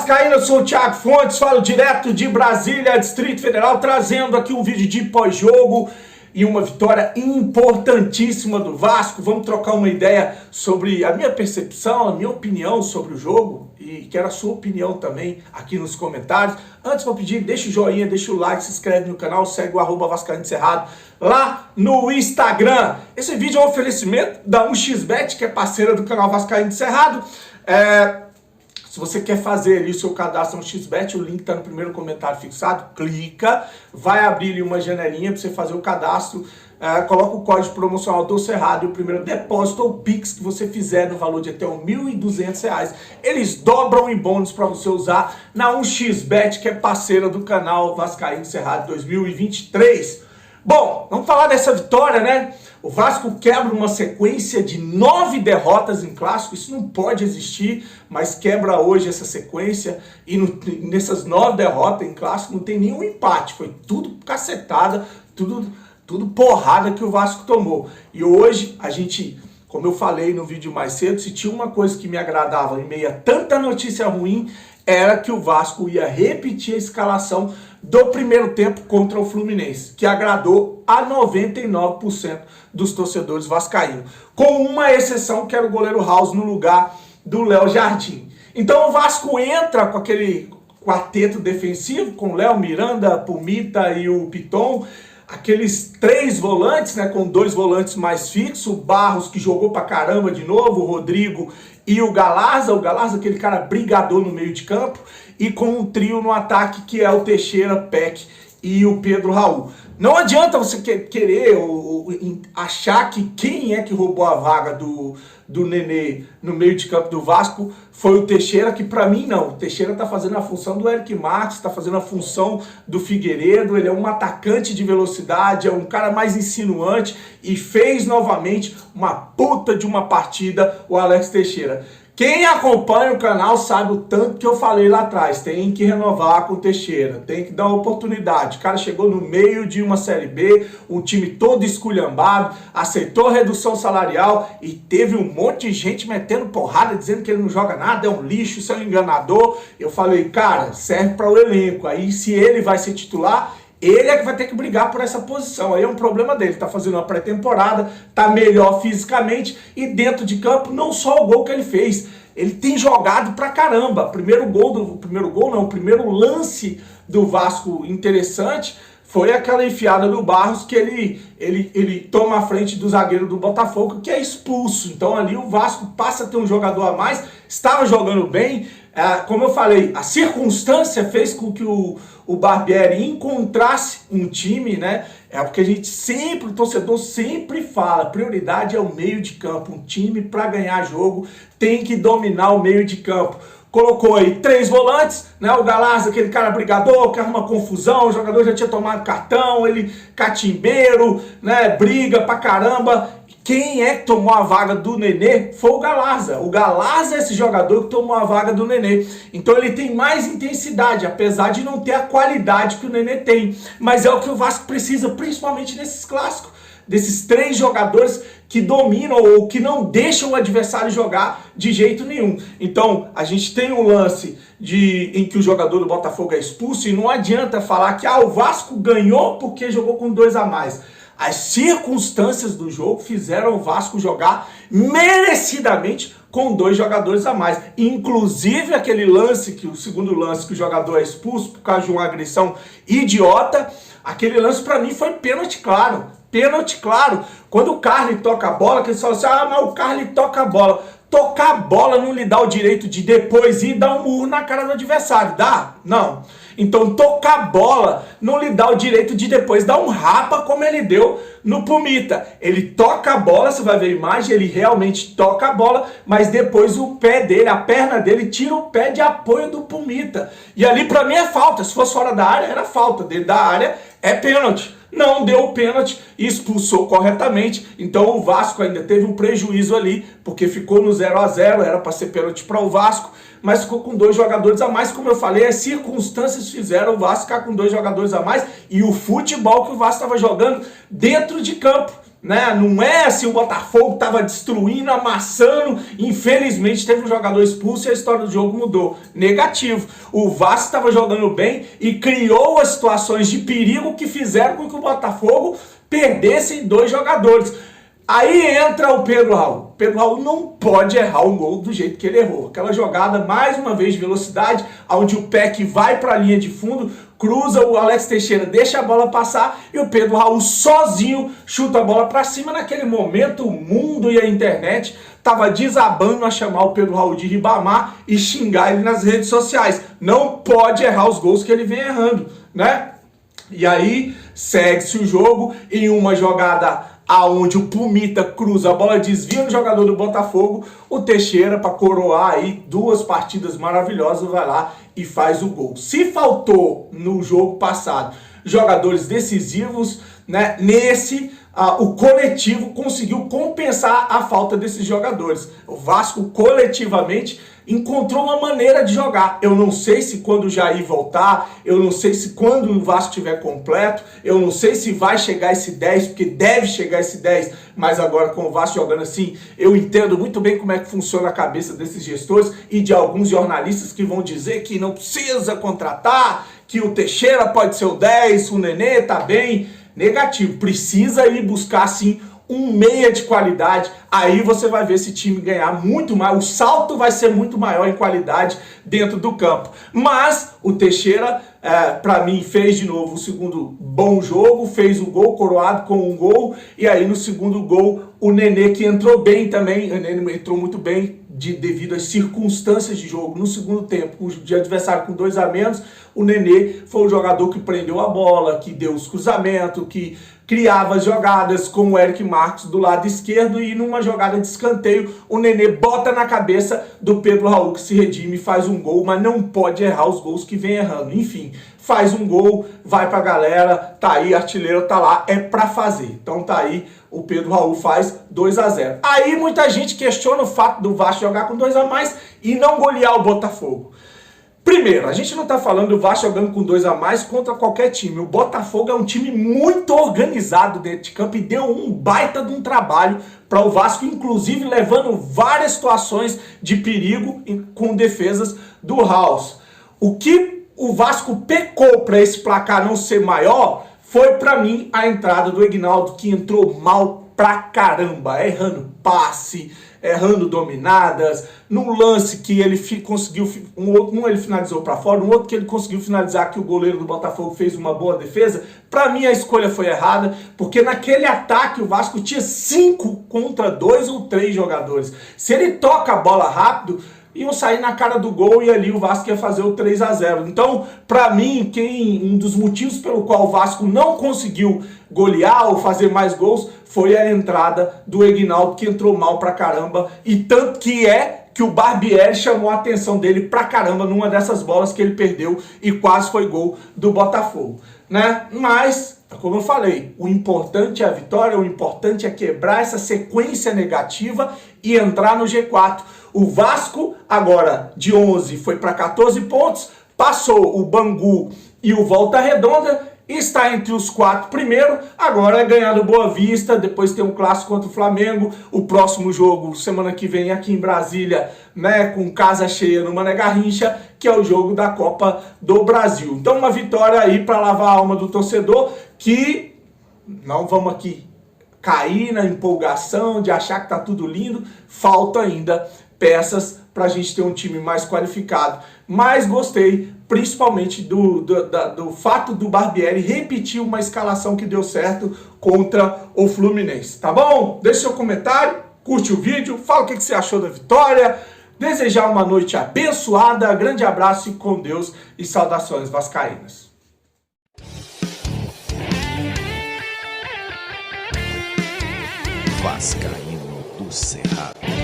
Vascaíno, eu sou o Thiago Fontes, falo direto de Brasília, Distrito Federal, trazendo aqui um vídeo de pós-jogo e uma vitória importantíssima do Vasco. Vamos trocar uma ideia sobre a minha percepção, a minha opinião sobre o jogo e quero a sua opinião também aqui nos comentários. Antes vou pedir, deixa o joinha, deixa o like, se inscreve no canal, segue o @vascaínocerrado lá no Instagram. Esse vídeo é um oferecimento da 1xBet, que é parceira do canal Vascaíno Cerrado. Se você quer fazer ali o seu cadastro no XBet, o link está no primeiro comentário fixado, clica, vai abrir ali uma janelinha para você fazer o cadastro, coloca o código promocional do Cerrado e o primeiro depósito ou Pix que você fizer no valor de até R$ 1.200, eles dobram em bônus para você usar na 1xBet, que é parceira do canal Vascaíno Cerrado 2023. Bom, vamos falar dessa vitória, né? O Vasco quebra uma sequência de 9 derrotas em clássico, isso não pode existir, mas quebra hoje essa sequência e nessas 9 derrotas em clássico não tem nenhum empate, foi tudo cacetada, tudo porrada que o Vasco tomou. E hoje a gente, como eu falei no vídeo mais cedo, se tinha uma coisa que me agradava em meio a tanta notícia ruim, era que o Vasco ia repetir a escalação do primeiro tempo contra o Fluminense, que agradou a 99% dos torcedores vascaínos, com uma exceção que era o goleiro House no lugar do Léo Jardim. Então o Vasco entra com aquele quarteto defensivo, com Léo, Miranda, Pumita e o Piton, aqueles 3 volantes, né, com 2 volantes mais fixos, o Barros, que jogou pra caramba de novo, o Rodrigo e o Galarza, aquele cara brigador no meio de campo, e com um trio no ataque que é o Teixeira, Peck e o Pedro Raul. Não adianta você querer achar que quem é que roubou a vaga do Nenê no meio de campo do Vasco foi o Teixeira, que pra mim não. O Teixeira tá fazendo a função do Eric Marques, tá fazendo a função do Figueiredo, ele é um atacante de velocidade, é um cara mais insinuante e fez novamente uma puta de uma partida o Alex Teixeira. Quem acompanha o canal sabe o tanto que eu falei lá atrás, tem que renovar com o Teixeira, tem que dar uma oportunidade. O cara chegou no meio de uma Série B, um time todo esculhambado, aceitou redução salarial e teve um monte de gente metendo porrada, dizendo que ele não joga nada, é um lixo, isso é um enganador. Eu falei, cara, serve para o elenco, aí se ele vai ser titular, ele é que vai ter que brigar por essa posição, aí é um problema dele, tá fazendo uma pré-temporada, tá melhor fisicamente e dentro de campo, não só o gol que ele fez, ele tem jogado pra caramba. O primeiro lance do Vasco interessante foi aquela enfiada do Barros que ele toma a frente do zagueiro do Botafogo, que é expulso. Então ali o Vasco passa a ter um jogador a mais, estava jogando bem. Como eu falei, a circunstância fez com que o Barbieri encontrasse um time, né? É porque a gente sempre, o torcedor sempre fala, prioridade é o meio de campo. Um time para ganhar jogo tem que dominar o meio de campo. Colocou aí 3 volantes, né? O Galarza, aquele cara brigador, que arruma confusão, o jogador já tinha tomado cartão, ele catimbeiro, né? Briga pra caramba. Quem é que tomou a vaga do Nenê foi o Galarza. O Galarza é esse jogador que tomou a vaga do Nenê. Então ele tem mais intensidade, apesar de não ter a qualidade que o Nenê tem. Mas é o que o Vasco precisa, principalmente nesses clássicos. Desses 3 jogadores que dominam ou que não deixam o adversário jogar de jeito nenhum. Então a gente tem um lance em que o jogador do Botafogo é expulso e não adianta falar que o Vasco ganhou porque jogou com 2 a mais. As circunstâncias do jogo fizeram o Vasco jogar merecidamente com 2 jogadores a mais. Inclusive aquele lance, o segundo lance que o jogador é expulso por causa de uma agressão idiota, aquele lance pra mim foi pênalti claro. Pênalti claro. Quando o Carly toca a bola, que eles falam assim, mas o Carly toca a bola. Tocar a bola não lhe dá o direito de depois ir dar um murro na cara do adversário, dá? Não. Então tocar a bola não lhe dá o direito de depois dar um rapa como ele deu no Pumita. Ele toca a bola, você vai ver a imagem, ele realmente toca a bola, mas depois o pé dele, a perna dele, tira o pé de apoio do Pumita. E ali pra mim é falta, se fosse fora da área era falta, dentro da área é pênalti. Não deu o pênalti e expulsou corretamente, então o Vasco ainda teve um prejuízo ali, porque ficou no 0 a 0, era para ser pênalti para o Vasco, mas ficou com 2 jogadores a mais, como eu falei, as circunstâncias fizeram o Vasco ficar com 2 jogadores a mais, e o futebol que o Vasco estava jogando dentro de campo, né? Não é assim, o Botafogo estava destruindo, amassando, infelizmente teve um jogador expulso e a história do jogo mudou. Negativo. O Vasco estava jogando bem e criou as situações de perigo que fizeram com que o Botafogo perdesse 2 jogadores. Aí entra o Pedro Raul. Pedro Raul não pode errar um gol do jeito que ele errou. Aquela jogada, mais uma vez, de velocidade, onde o Peck vai para a linha de fundo, cruza, o Alex Teixeira deixa a bola passar e o Pedro Raul sozinho chuta a bola para cima. Naquele momento, o mundo e a internet tava desabando a chamar o Pedro Raul de Ribamar e xingar ele nas redes sociais. Não pode errar os gols que ele vem errando, né? E aí, segue-se o jogo em uma jogada aonde o Pumita cruza, a bola desvia no jogador do Botafogo, o Teixeira, para coroar aí 2 partidas maravilhosas, vai lá e faz o gol. Se faltou no jogo passado jogadores decisivos, né, nesse o coletivo conseguiu compensar a falta desses jogadores. O Vasco coletivamente encontrou uma maneira de jogar. Eu não sei se quando o Jair voltar, eu não sei se quando o Vasco estiver completo, eu não sei se vai chegar esse 10, porque deve chegar esse 10, mas agora com o Vasco jogando assim, eu entendo muito bem como é que funciona a cabeça desses gestores e de alguns jornalistas que vão dizer que não precisa contratar, que o Teixeira pode ser o 10, o Nenê tá bem. Negativo, precisa ir buscar sim um meia de qualidade, aí você vai ver esse time ganhar muito mais, o salto vai ser muito maior em qualidade dentro do campo. Mas o Teixeira, para mim, fez de novo o segundo bom jogo, fez o gol, coroado com um gol, e aí no segundo gol o Nenê, que entrou bem também, o Nenê entrou muito bem devido às circunstâncias de jogo. No segundo tempo, de adversário com 2 a menos, o Nenê foi o jogador que prendeu a bola, que deu os cruzamentos, que criava as jogadas com o Eric Marcos do lado esquerdo, e numa jogada de escanteio, o Nenê bota na cabeça do Pedro Raul, que se redime e faz um gol, mas não pode errar os gols que vem errando. Enfim, faz um gol, vai pra galera, tá aí, artilheiro tá lá, é pra fazer. Então tá aí, o Pedro Raul faz 2 a 0. Aí muita gente questiona o fato do Vasco jogar com 2 a mais e não golear o Botafogo. Primeiro, a gente não está falando do Vasco jogando com 2 a mais contra qualquer time. O Botafogo é um time muito organizado dentro de campo e deu um baita de um trabalho para o Vasco, inclusive levando várias situações de perigo com defesas do House. O que o Vasco pecou para esse placar não ser maior foi, para mim, a entrada do Egnaldo, que entrou mal pra caramba, errando passe, errando dominadas, num lance que ele conseguiu, um ele finalizou para fora, um outro que ele conseguiu finalizar, que o goleiro do Botafogo fez uma boa defesa. Para mim a escolha foi errada, porque naquele ataque o Vasco tinha 5 contra 2 ou 3 jogadores. Se ele toca a bola rápido, iam sair na cara do gol e ali o Vasco ia fazer o 3 a 0. Então, para mim, um dos motivos pelo qual o Vasco não conseguiu golear ou fazer mais gols foi a entrada do Egnaldo, que entrou mal pra caramba, e tanto que o Barbieri chamou a atenção dele pra caramba numa dessas bolas que ele perdeu e quase foi gol do Botafogo, né? Mas, como eu falei, o importante é a vitória, o importante é quebrar essa sequência negativa e entrar no G4. O Vasco, agora, de 11 foi para 14 pontos, passou o Bangu e o Volta Redonda, está entre os 4 primeiros, agora é ganhar do Boa Vista, depois tem um clássico contra o Flamengo, o próximo jogo, semana que vem, aqui em Brasília, né, com casa cheia no Mané Garrincha, que é o jogo da Copa do Brasil. Então uma vitória aí para lavar a alma do torcedor, que não vamos aqui cair na empolgação de achar que tá tudo lindo, falta ainda peças para a gente ter um time mais qualificado. Mas gostei, principalmente do fato do Barbieri repetir uma escalação que deu certo contra o Fluminense. Tá bom? Deixe seu comentário, curte o vídeo, fala o que você achou da vitória. Desejar uma noite abençoada, grande abraço e com Deus e saudações vascaínas. Vascaíno do Cerrado.